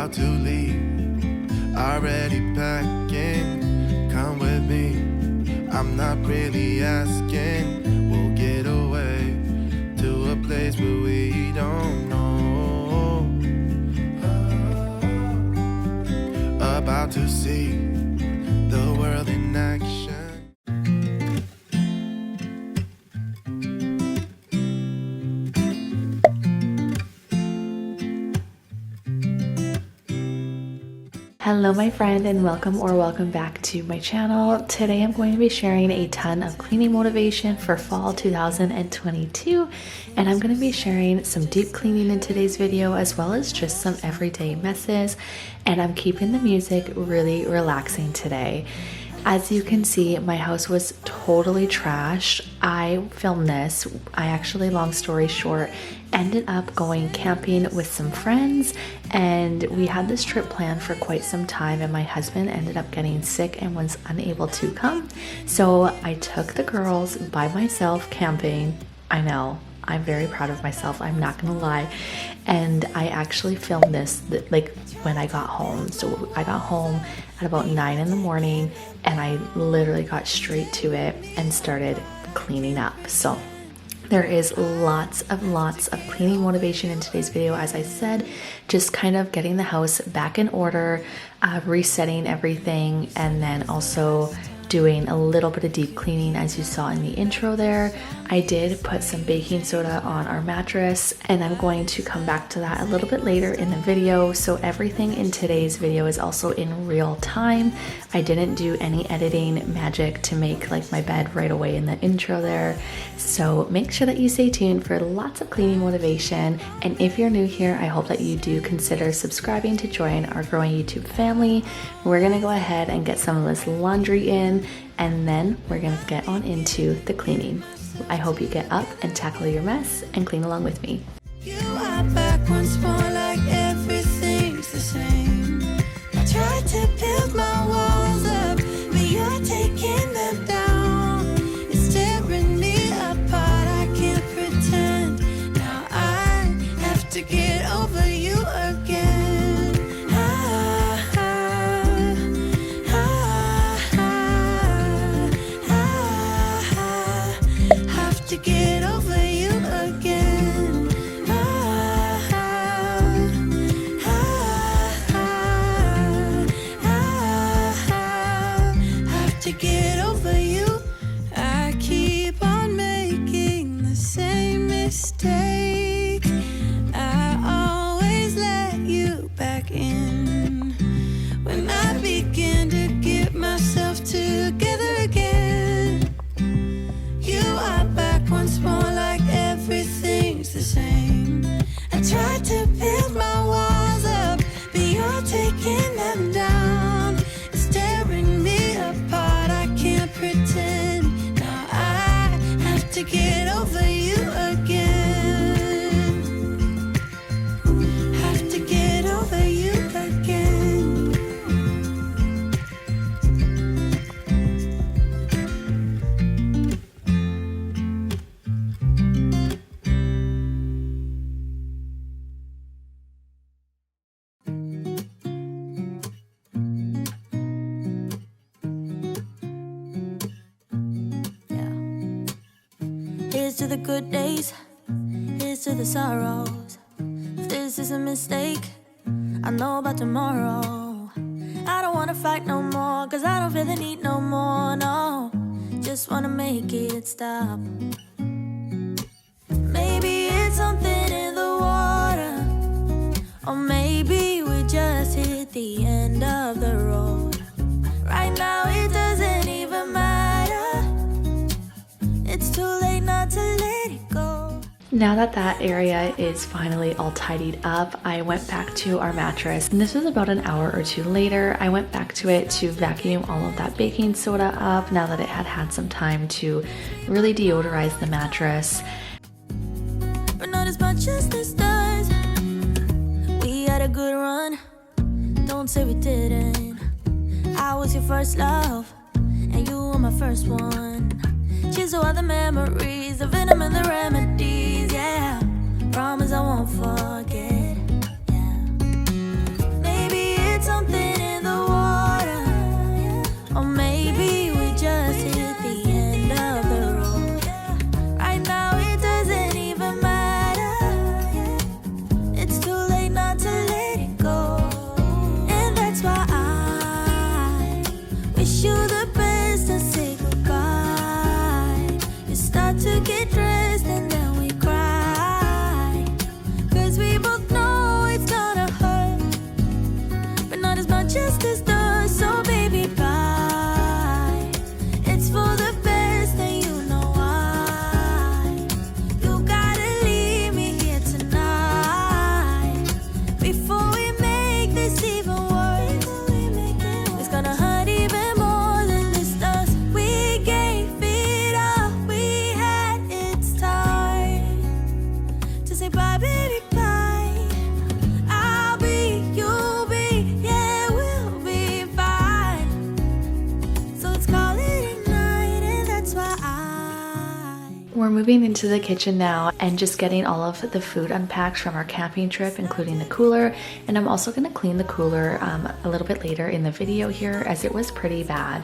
about to leave, already packing. Come with me, I'm not really asking. We'll get away to a place where we don't know. About to see the world in action. Hello my friend, and welcome back to my channel. Today I'm going to be sharing a ton of cleaning motivation for fall 2022, and I'm going to be sharing some deep cleaning in today's video as well as just some everyday messes, and I'm keeping the music really relaxing today. As you can see, my house was totally trashed. I filmed this. I actually, long story short, ended up going camping with some friends, and we had this trip planned for quite some time, and my husband ended up getting sick and was unable to come. So I took the girls by myself camping. I know, I'm very proud of myself, I'm not gonna lie. And I actually filmed this like when I got home. So I got home at about 9 in the morning, and I literally got straight to it and started cleaning up. So there is lots of cleaning motivation in today's video. As I said, just kind of getting the house back in order, resetting everything, and then also doing a little bit of deep cleaning. As you saw in the intro there, I did put some baking soda on our mattress, and I'm going to come back to that a little bit later in the video. So everything in today's video is also in real time. I didn't do any editing magic to make like my bed right away in the intro there. So make sure that you stay tuned for lots of cleaning motivation. And if you're new here, I hope that you do consider subscribing to join our growing YouTube family. We're gonna go ahead and get some of this laundry in, and then we're gonna get on into the cleaning. I hope you get up and tackle your mess and clean along with me. You are back once more, like everything's the same. I tried to build my walls up, but you're taking them down. It's tearing me apart, I can't pretend. Now I have to get over you again. To get over you again. Have to get over you. I keep on making the same mistake. I always let you back in when I begin to get myself together again. You are back once more, like everything's the same. I tried to build my walls up, but you're taking them down. It's tearing me apart, I can't pretend. Now I have to get over you again. Have to get over you again. Here's to the good days, here's to the sorrows. If this is a mistake, I know about tomorrow. I don't wanna fight no more, cause I don't feel the need no more, no. Just wanna make it stop. Maybe it's something in the water, or maybe we just hit the end of the road. Right now it doesn't even matter. It's too late not to let it go. Now that that area is finally all tidied up, I went back to our mattress, and this was about an hour or two later. I went back to it to vacuum all of that baking soda up now that it had had some time to really deodorize the mattress. But not as much as this does. We had a good run, don't say we didn't. I was your first love, and you were my first one. Cheers to all the memories, the venom and the remedies, yeah. Promise I won't forget, yeah. Maybe We're moving into the kitchen now and just getting all of the food unpacked from our camping trip, including the cooler. And I'm also going to clean the cooler a little bit later in the video here, as it was pretty bad.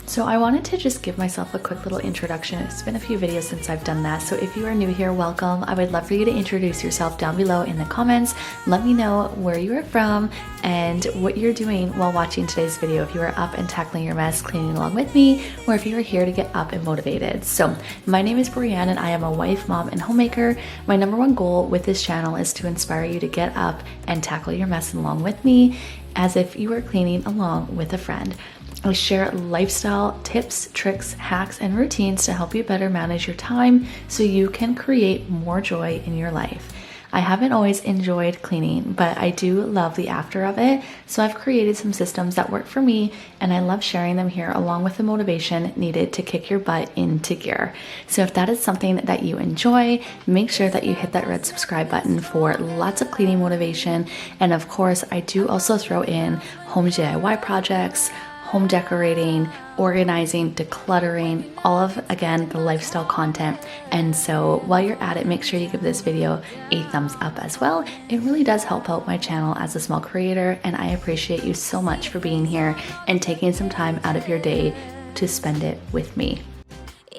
So I wanted to just give myself a quick little introduction. It's been a few videos since I've done that, so if you are new here, welcome. I would love for you to introduce yourself down below in the comments. Let me know where you are from and what you're doing while watching today's video. If you are up and tackling your mess, cleaning along with me, or if you are here to get up and motivated. So my name is Brianne and I am a wife, mom, and homemaker. My #1 goal with this channel is to inspire you to get up and tackle your mess along with me, as if you were cleaning along with a friend. I share lifestyle tips, tricks, hacks, and routines to help you better manage your time so you can create more joy in your life. I haven't always enjoyed cleaning, but I do love the after of it, so I've created some systems that work for me, and I love sharing them here along with the motivation needed to kick your butt into gear. So if that is something that you enjoy, make sure that you hit that red subscribe button for lots of cleaning motivation. And of course, I do also throw in home DIY projects, home decorating, organizing, decluttering, all of, again, the lifestyle content. And so while you're at it, make sure you give this video a thumbs up as well. It really does help out my channel as a small creator, and I appreciate you so much for being here and taking some time out of your day to spend it with me.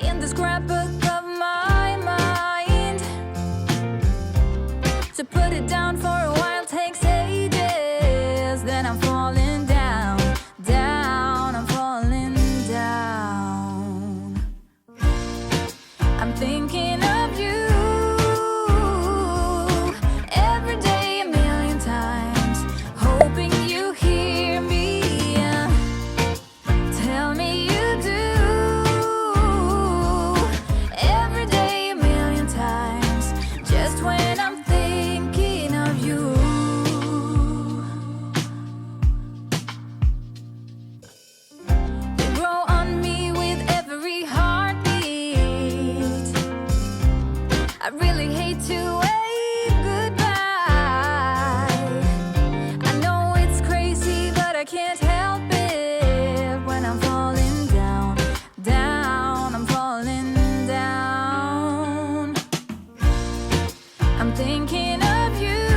In the scrapbook of my mind, to put it down for a while takes ages. Then I'm falling down, I'm falling down. I'm thinking of you every day, a million times, hoping you hear me. Tell me you do. Every day, a million times, just when I'm thinking of you. You grow on me with every heartbeat. I really hate to wave goodbye. I know it's crazy, but I can't help it when I'm falling down, I'm falling down. I'm thinking of you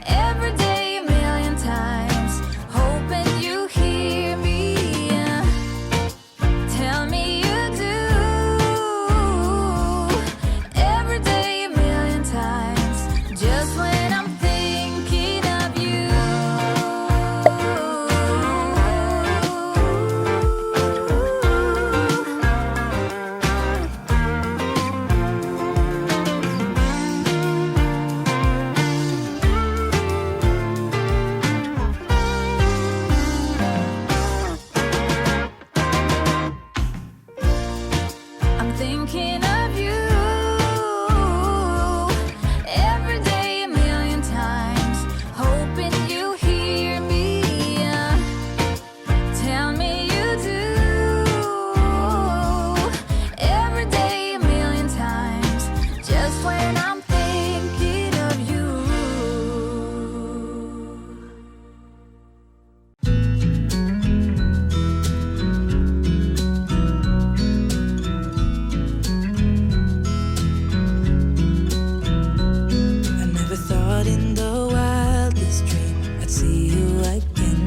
every day, a million times, hoping you hear me. Tell me you do. Every day, a million times, just when I'm thinking of you. I'm thinking of you every day, a million times, hoping you hear me. Tell me you do. Every day, a million times, just when I'm thinking of you. I never thought in the wildest dream I'd see you again.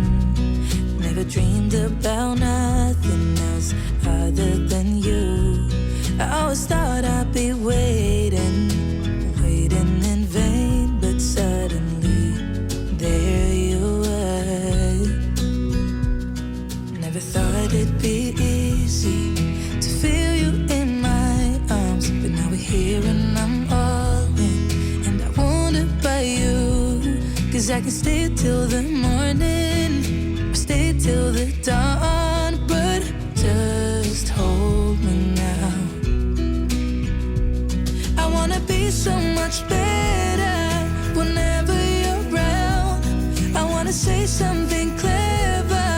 Never dreamed about nothing else other than you. I always thought I'd be waiting in vain, but suddenly there you were. Never thought it'd be easy to feel you in my arms, but now we're here and I'm all in, and I wonder about you, 'cause I can stay till the morning, or stay till the dawn, but just hold me now. I wanna be so much better whenever you're around. I wanna say something clever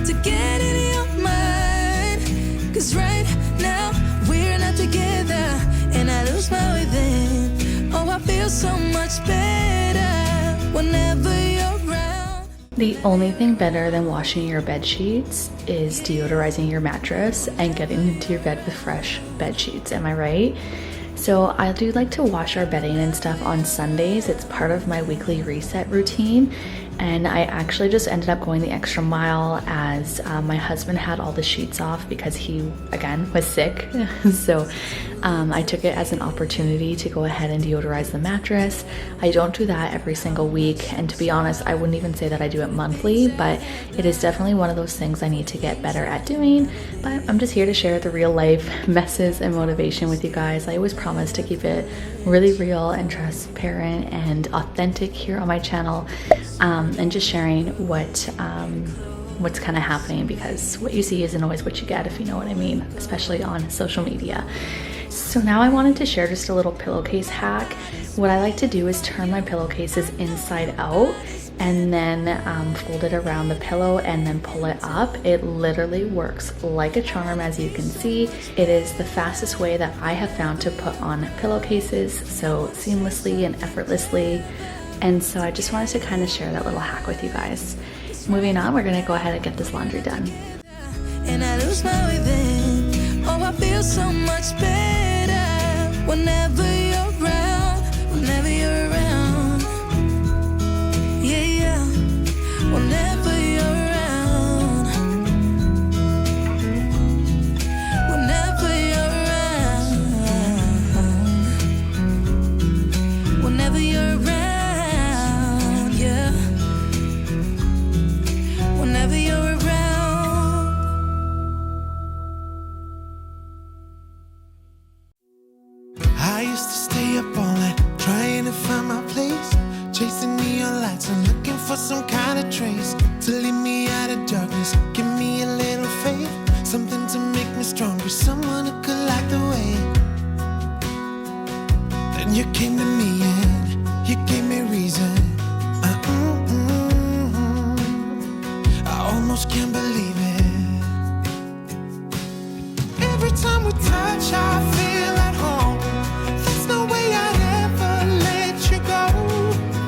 to get in your mind, 'cause right now we're not together, and I lose my way then. Oh, I feel so much better whenever you're around. The only thing better than washing your bed sheets is deodorizing your mattress and getting into your bed with fresh bed sheets. Am I right? So I do like to wash our bedding and stuff on Sundays. It's part of my weekly reset routine. And I actually just ended up going the extra mile as my husband had all the sheets off because he, again, was sick. So I took it as an opportunity to go ahead and deodorize the mattress. I don't do that every single week. And to be honest, I wouldn't even say that I do it monthly, but it is definitely one of those things I need to get better at doing. But I'm just here to share the real life messes and motivation with you guys. I always promise to keep it really real and transparent and authentic here on my channel. And just sharing what's kind of happening, because what you see isn't always what you get, if you know what I mean, especially on social media. So now I wanted to share just a little pillowcase hack. What I like to do is turn my pillowcases inside out and then fold it around the pillow and then pull it up. It literally works like a charm, as you can see. It is the fastest way that I have found to put on pillowcases, so seamlessly and effortlessly. And so I just wanted to kind of share that little hack with you guys. Moving on, we're gonna go ahead and get this laundry done. And I lose my way then. Oh, I feel so much better whenever you're around, whenever you're around. Yeah, yeah, whenever you're around, whenever you're around, whenever you're around. Whenever you're around. I used to stay up all night trying to find my place, chasing neon lights and looking for some kind of trace to lead me out of darkness. Give me a little faith, something to make me stronger, someone who could light the way. Then you came to me and you gave me reason. I almost can't believe it. Every time we touch, I feel at home. There's no way I'd ever let you go.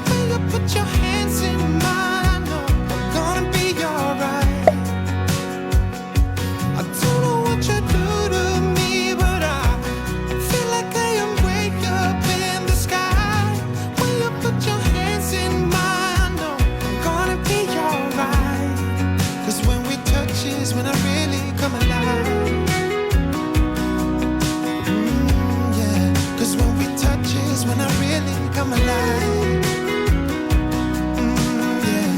When you put your hands in mine, I know I'm gonna be alright. I don't know what you do to me, but I feel like I am way up in the sky. When you put your hands in mine, I know I'm gonna be alright. Cause when we touch is when I really come alive. Yeah. Cause when we touch is when I really come alive. Yeah.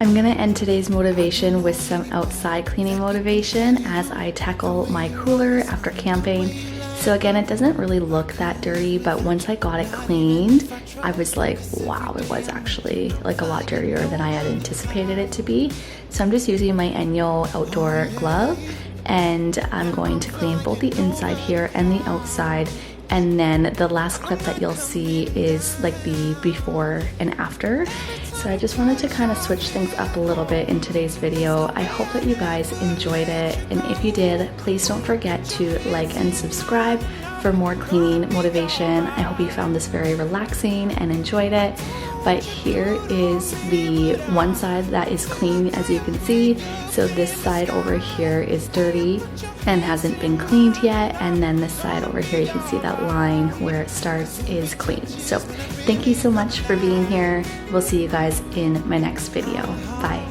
I'm gonna end today's motivation with some outside cleaning motivation as I tackle my cooler after camping. So again, it doesn't really look that dirty, but once I got it cleaned, I was like, wow, it was actually like a lot dirtier than I had anticipated it to be. So I'm just using my Enjo outdoor glove, and I'm going to clean both the inside here and the outside. And then the last clip that you'll see is like the before and after. So I just wanted to kind of switch things up a little bit in today's video. I hope that you guys enjoyed it. And if you did, please don't forget to like and subscribe for more cleaning motivation. I hope you found this very relaxing and enjoyed it. But here is the one side that is clean, as you can see. So this side over here is dirty and hasn't been cleaned yet. And then this side over here, you can see that line where it starts is clean. So thank you so much for being here. We'll see you guys in my next video. Bye.